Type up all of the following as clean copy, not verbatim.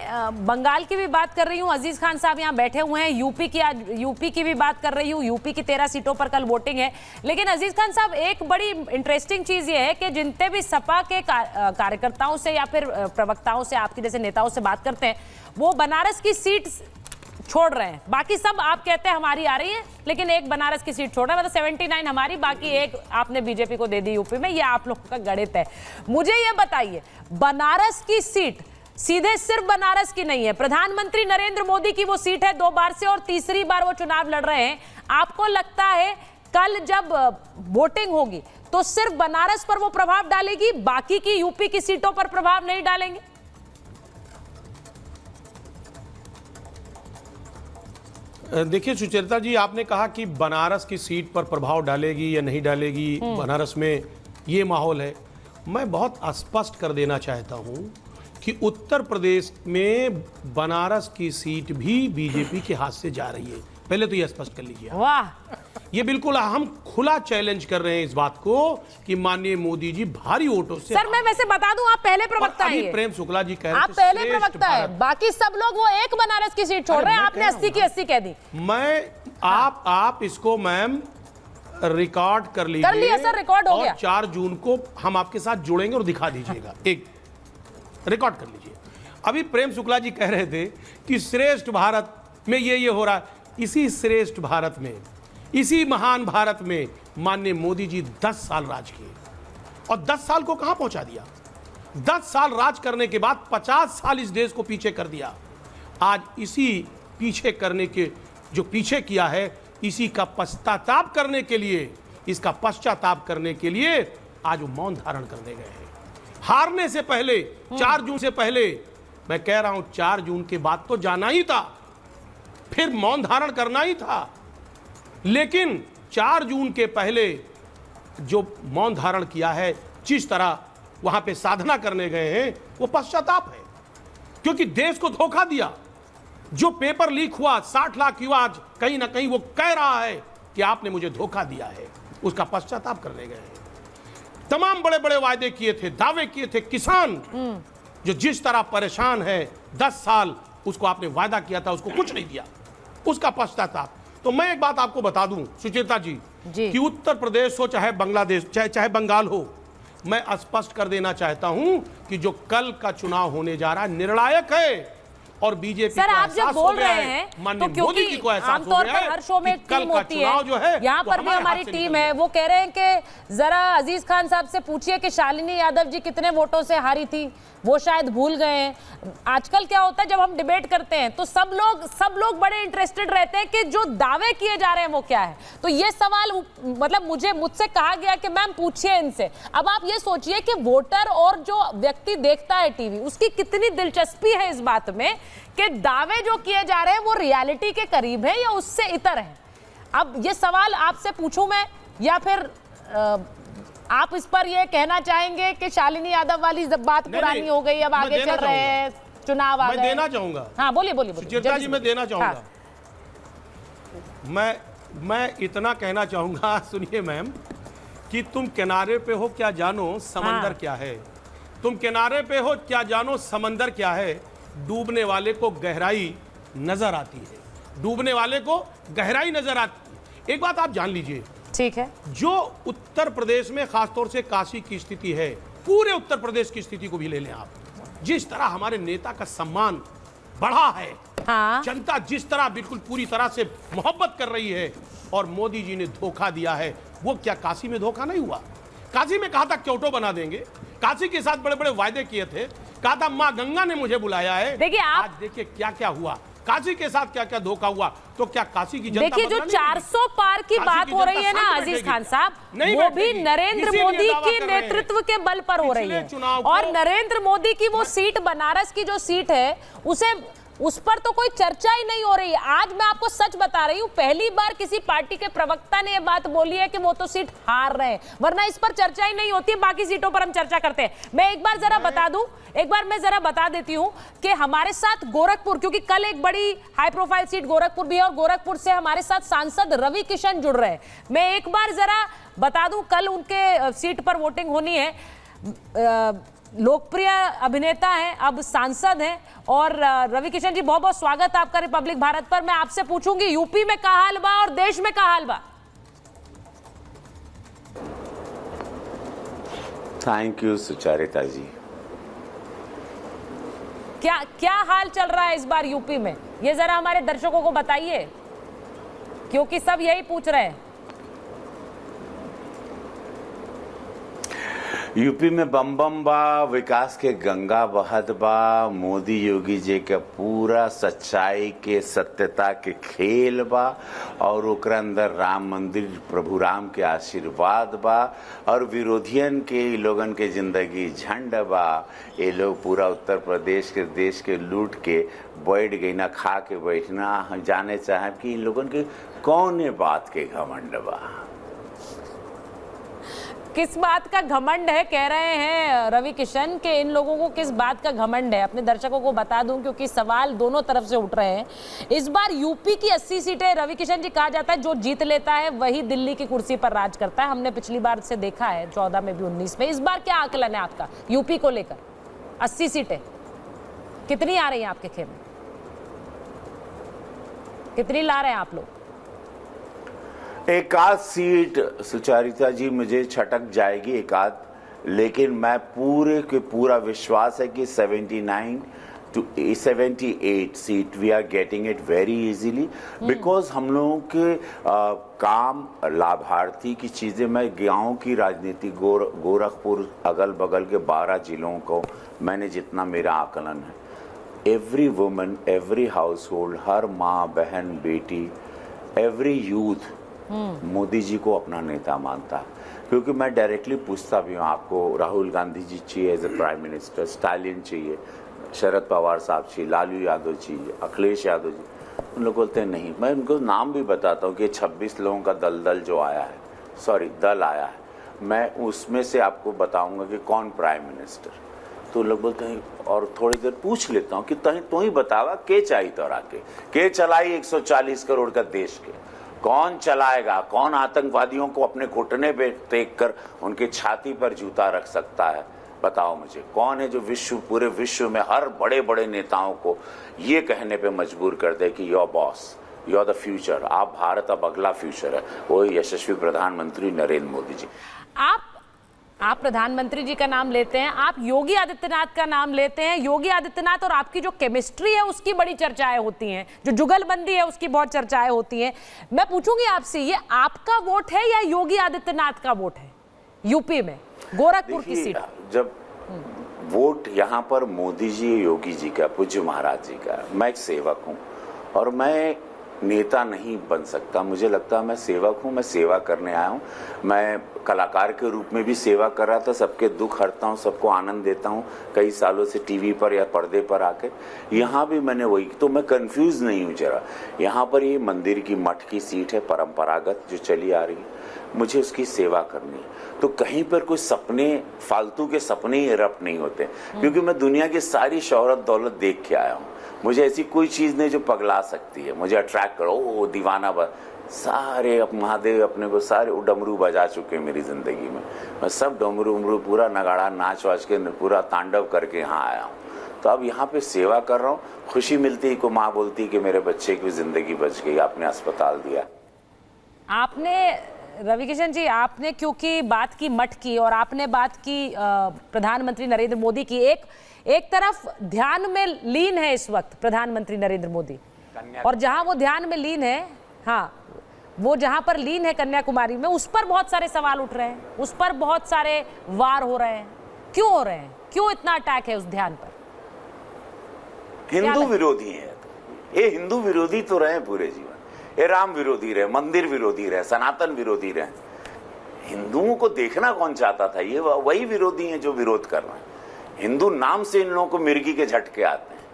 मैं बंगाल की भी बात कर रही हूँ, अजीज खान साहब यहाँ बैठे हुए हैं, यूपी की भी बात कर रही हूँ, यूपी की 13 सीटों पर कल वोटिंग है। लेकिन अजीज खान साहब, एक बड़ी इंटरेस्टिंग चीज ये है कि जितने भी सपा के कार्यकर्ताओं से या फिर प्रवक्ताओं से, आपके जैसे नेताओं से बात करते हैं, वो बनारस की सीट छोड़ रहे हैं। बाकी सब आप कहते हैं हमारी आ रही है, लेकिन एक बनारस की सीट छोड़ रहे हैं, मतलब 79 हमारी, बाकी एक आपने बीजेपी को दे दी यूपी में। ये आप लोगों का गणित है। मुझे ये बताइए, बनारस की सीट सीधे सिर्फ बनारस की नहीं है, प्रधानमंत्री नरेंद्र मोदी की वो सीट है 2 बार से और तीसरी बार वो चुनाव लड़ रहे हैं। आपको लगता है कल जब वोटिंग होगी तो सिर्फ बनारस पर वो प्रभाव डालेगी, बाकी की यूपी की सीटों पर प्रभाव नहीं डालेंगे? देखिए सुचेता जी, आपने कहा कि बनारस की सीट पर प्रभाव डालेगी या नहीं डालेगी, बनारस में ये माहौल है। मैं बहुत स्पष्ट कर देना चाहता हूं कि उत्तर प्रदेश में बनारस की सीट भी बीजेपी के हाथ से जा रही है। पहले तो ये स्पष्ट कर लीजिए। वाह, ये बिल्कुल हम खुला चैलेंज कर रहे हैं इस बात को कि माननीय मोदी जी भारी वोटों से। सर मैं वैसे बता दूं, आप पहले प्रवक्ता हैं। प्रेम शुक्ला जी कह रहे आप पहले प्रवक्ता है, बाकी सब लोग वो एक बनारस की सीट छोड़ रहे हैं, आपने 80 की 80 कह दी। आप इसको मैम रिकॉर्ड कर लीजिए। कर लिया सर, रिकॉर्ड हो गया। 4 जून को हम आपके साथ जुड़ेंगे और दिखा दीजिएगा। एक रिकॉर्ड कर लीजिए। अभी प्रेम शुक्ला जी कह रहे थे कि श्रेष्ठ भारत में ये हो रहा है। इसी श्रेष्ठ भारत में, इसी महान भारत में माननीय मोदी जी 10 साल राज किए और 10 साल को कहां पहुंचा दिया। 10 साल राज करने के बाद 50 साल इस देश को पीछे कर दिया। आज इसी पीछे करने के जो पीछे किया है, इसी का पश्चाताप करने के लिए, इसका पश्चाताप करने के लिए आज वो मौन धारण करने गए हैं। हारने से पहले 4 जून से पहले, मैं कह रहा हूं 4 जून के बाद तो जाना ही था, फिर मौन धारण करना ही था। लेकिन 4 जून के पहले जो मौन धारण किया है, जिस तरह वहां पे साधना करने गए हैं, वो पश्चाताप है। क्योंकि देश को धोखा दिया। जो पेपर लीक हुआ 60 लाख युवा आज कहीं ना कहीं वो कह रहा है कि आपने मुझे धोखा दिया है, उसका पश्चाताप करने गए हैं। तमाम बड़े बड़े वायदे किए थे, दावे किए थे। किसान जो जिस तरह परेशान है 10 साल, उसको आपने वायदा किया था, उसको कुछ नहीं दिया, उसका पश्चाताप। तो मैं एक बात आपको बता दूं सुचेता जी कि उत्तर प्रदेश हो चाहे बांग्लादेश, चाहे बंगाल हो, मैं स्पष्ट कर देना चाहता हूं कि जो कल का चुनाव होने जा रहा है निर्णायक है। और बीजेपी सर आप जब बोल रहे हैं तो क्योंकि आमतौर पर हर शो में एक टीम होती है, यहाँ पर भी हमारी टीम है, वो कह रहे हैं कि जरा अजीज खान साहब से पूछिए कि शालिनी यादव जी कितने वोटों से हारी थी, वो शायद भूल गए हैं। आजकल क्या होता है, जब हम डिबेट करते हैं तो सब लोग बड़े इंटरेस्टेड रहते हैं कि जो दावे किए जा रहे हैं वो क्या है। तो ये सवाल मतलब मुझसे कहा गया कि मैम पूछिए इनसे। अब आप ये सोचिए कि वोटर और जो व्यक्ति देखता है टीवी, उसकी कितनी दिलचस्पी है इस बात में कि दावे जो किए जा रहे हैं वो रियलिटी के करीब है या उससे इतर है। अब ये सवाल आपसे पूछूं मैं, या फिर आप इस पर ये कहना चाहेंगे कि शालिनी यादव वाली बात पुरानी हो गई, अब आगे चल रहे हैं, चुनाव आ गए? मैं देना चाहूंगा। हाँ बोलिए। सुचेता जी मैं देना चाहूंगा। हाँ। मैं इतना कहना चाहूंगा, सुनिए मैम, कि तुम किनारे पे हो क्या जानो समंदर क्या है। तुम किनारे पे हो क्या जानो समंदर क्या है। डूबने वाले को गहराई नजर आती है, डूबने वाले को गहराई नजर आती है। एक बात आप जान लीजिए, ठीक है, जो उत्तर प्रदेश में खासतौर से काशी की स्थिति है, पूरे उत्तर प्रदेश की स्थिति को भी ले लें आप, जिस तरह हमारे नेता का सम्मान बढ़ा है, हाँ। जनता जिस तरह बिल्कुल पूरी तरह से मोहब्बत कर रही है, और मोदी जी ने धोखा दिया है। वो क्या काशी में धोखा नहीं हुआ? काशी में कहा था क्योटो बना देंगे, काशी के साथ बड़े बड़े वायदे किए थे, कहा था मां गंगा ने मुझे बुलाया है। देखिए आज देखिए क्या क्या हुआ, काशी के साथ क्या क्या धोखा हुआ। तो क्या काशी की जनता, देखिए जो 400 पार की बात हो रही है ना अजीज खान साहब, वो भी नरेंद्र मोदी के नेतृत्व के बल पर हो रही है। और नरेंद्र मोदी की वो सीट, बनारस की जो सीट है, उस पर तो कोई चर्चा ही नहीं हो रही है। आज मैं आपको सच बता रही हूं, पहली बार किसी पार्टी के प्रवक्ता ने यह बात बोली है कि वो तो सीट हार रहे हैं, वरना इस पर चर्चा ही नहीं होती है। बाकी सीटों पर हम चर्चा करते हैं। मैं एक बार जरा बता देती हूं कि हमारे साथ गोरखपुर, क्योंकि कल एक बड़ी हाई प्रोफाइल सीट गोरखपुर भी है, और गोरखपुर से हमारे साथ सांसद रवि किशन जुड़ रहे हैं। मैं एक बार जरा बता दूं, कल उनके सीट पर वोटिंग होनी है। लोकप्रिय अभिनेता हैं, अब सांसद हैं। और रवि किशन जी, बहुत बहुत स्वागत आपका रिपब्लिक भारत पर। मैं आपसे पूछूंगी, यूपी में का हाल बा और देश में का हाल बा? थैंक यू सुचारिता जी। क्या क्या हाल चल रहा है इस बार यूपी में, ये जरा हमारे दर्शकों को बताइए, क्योंकि सब यही पूछ रहे हैं। यूपी में बम बम बा, विकास के गंगा बहत बा, मोदी योगी जी के पूरा सच्चाई के सत्यता के खेल बा, और ओकरा अंदर राम मंदिर प्रभु राम के आशीर्वाद बा, और विरोधियन के लोगन के जिंदगी झंड बा। ये लोग पूरा उत्तर प्रदेश के देश के लूट के बैठ गई ना, खा के बैठना। हम जाने चाहें कि इन लोगन के कौन बात के घमंड बा, किस बात का घमंड है, कह रहे हैं रवि किशन के इन लोगों को किस बात का घमंड है? अपने दर्शकों को बता दूं, क्योंकि सवाल दोनों तरफ से उठ रहे हैं। इस बार यूपी की 80 सीटें, रवि किशन जी, कहा जाता है जो जीत लेता है वही दिल्ली की कुर्सी पर राज करता है। हमने पिछली बार से देखा है, 14 में भी 19 में। इस बार क्या आकलन है आपका यूपी को लेकर? 80 सीटें कितनी आ रही हैं आपके खेमे, कितनी ला रहे हैं आप लोग? एक आध सीट सुचारिता जी मुझे छटक जाएगी, एक आध, लेकिन मैं पूरे के पूरा विश्वास है कि 79 to 78 seat we are getting it very easily, because हम लोगों के काम लाभार्थी की चीजें, मैं गांव की राजनीति गोरखपुर अगल बगल के 12 जिलों को मैंने जितना मेरा आकलन है, every woman, every household, हर माँ बहन बेटी, एवरी यूथ मोदी जी को अपना नेता मानता है। क्योंकि मैं डायरेक्टली पूछता भी हूँ, आपको राहुल गांधी जी चाहिए as a prime minister, Stalin चाहिए, शरद पवार साहब चाहिए, लालू यादव चाहिए, अखिलेश यादव जी, उन लोग बोलते हैं नहीं। मैं उनको नाम भी बताता हूँ कि 26 लोगों का दल जो आया है, दल आया है, मैं उसमें से आपको बताऊंगा कि कौन प्राइम मिनिस्टर। तो लोग बोलते हैं, और थोड़ी देर पूछ लेता हूँ कि तो ही बतावा के चाहिए तोरा के चलाई 140 करोड़ का देश के, कौन चलाएगा, कौन आतंकवादियों को अपने घुटने पे टेक कर उनके छाती पर जूता रख सकता है, बताओ मुझे। कौन है जो पूरे विश्व में हर बड़े बड़े नेताओं को ये कहने पे मजबूर कर दे कि your boss, you are the future, आप भारत अब अगला फ्यूचर है, वो यशस्वी प्रधानमंत्री नरेंद्र मोदी जी। आप प्रधानमंत्री जी का नाम लेते हैं, आप योगी आदित्यनाथ का नाम लेते हैं। योगी आदित्यनाथ और आपकी जो केमिस्ट्री है उसकी बड़ी चर्चाएं होती हैं, जो जुगलबंदी है उसकी बहुत चर्चाएं होती हैं। मैं पूछूंगी आपसे, ये आपका वोट है या योगी आदित्यनाथ का वोट है यूपी में, गोरखपुर की सीट? जब वोट यहाँ पर मोदी जी योगी जी का, पूज्य महाराज जी का, मैं एक सेवक हूँ और मैं नेता नहीं बन सकता। मुझे लगता है मैं सेवक हूँ, मैं सेवा करने आया हूँ। मैं कलाकार के रूप में भी सेवा कर रहा था, सबके दुख हरता हूँ, सबको आनंद देता हूँ कई सालों से टीवी पर या पर्दे पर आके। यहाँ भी मैंने वही, तो मैं कंफ्यूज नहीं हूँ जरा। यहाँ पर ये मंदिर की मठ की सीट है, परंपरागत जो चली आ रही है, मुझे उसकी सेवा करनी है। तो कहीं पर कोई सपने, फालतू के सपने ही रप नहीं होते, क्योंकि मैं दुनिया की सारी शोहरत दौलत देख के आया हूँ। मुझे ऐसी कोई चीज नहीं जो पगला सकती है, मुझे अट्रैक्ट करो। ओ दीवाना सारे महादेव अपने को सारे डमरू बजा चुके मेरी जिंदगी में। मैं सब डमरू पूरा नगाड़ा नाच वाच के पूरा तांडव करके यहाँ आया हूँ। तो अब यहाँ पे सेवा कर रहा हूँ, खुशी मिलती है को माँ बोलती कि मेरे बच्चे की जिंदगी बच गई, आपने अस्पताल दिया। आपने रवि किशन जी, आपने क्योंकि बात की मठ की और आपने बात की प्रधानमंत्री नरेंद्र मोदी की, एक तरफ ध्यान में लीन है इस वक्त प्रधानमंत्री नरेंद्र मोदी, और जहां वो ध्यान में लीन है, हाँ, वो जहां पर लीन है कन्याकुमारी में, उस पर बहुत सारे सवाल उठ रहे हैं, उस पर बहुत सारे वार हो रहे हैं। क्यों हो रहे हैं, क्यों इतना अटैक है उस ध्यान पर? हिंदू विरोधी है ये, हिंदू विरोधी तो रहे पूरे जीवन, ये राम विरोधी रहे, मंदिर विरोधी रहे, सनातन विरोधी रहे। हिंदुओं को देखना कौन चाहता था? ये वही विरोधी हैं जो विरोध कर रहे हैं। हिंदू नाम से इन लोगों को मिर्गी के झटके आते हैं।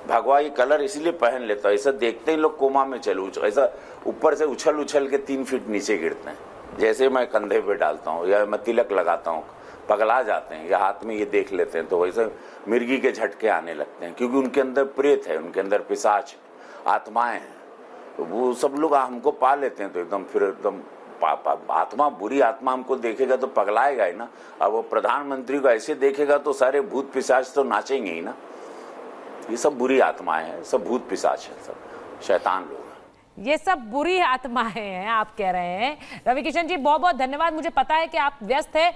भगवा ये कलर इसलिए पहन लेता है, ऐसा देखते ही लोग कोमा में चलो, ऐसा ऊपर से उछल के 3 फीट नीचे गिरते हैं। जैसे मैं कंधे पे डालता हूँ या मैं तिलक लगाता हूँ, पगला जाते हैं, या हाथ में ये देख लेते हैं तो वैसे मिर्गी के झटके आने लगते हैं, क्योंकि उनके अंदर प्रेत है, उनके अंदर पिशाच है, आत्माएं हैं। तो वो सब लोग हमको पा लेते हैं तो एकदम फिर एकदम आत्मा, बुरी आत्मा हमको देखेगा तो पगलाएगा ही ना। अब वो प्रधानमंत्री को ऐसे देखेगा तो सारे भूत पिशाच तो नाचेंगे ही ना। ये सब बुरी आत्माएं हैं, सब भूत पिशाच है, सब शैतान लोग। ये सब बुरी आत्माएं हैं आप कह रहे हैं। रवि किशन जी बहुत बहुत धन्यवाद। मुझे पता है कि आप व्यस्त हैं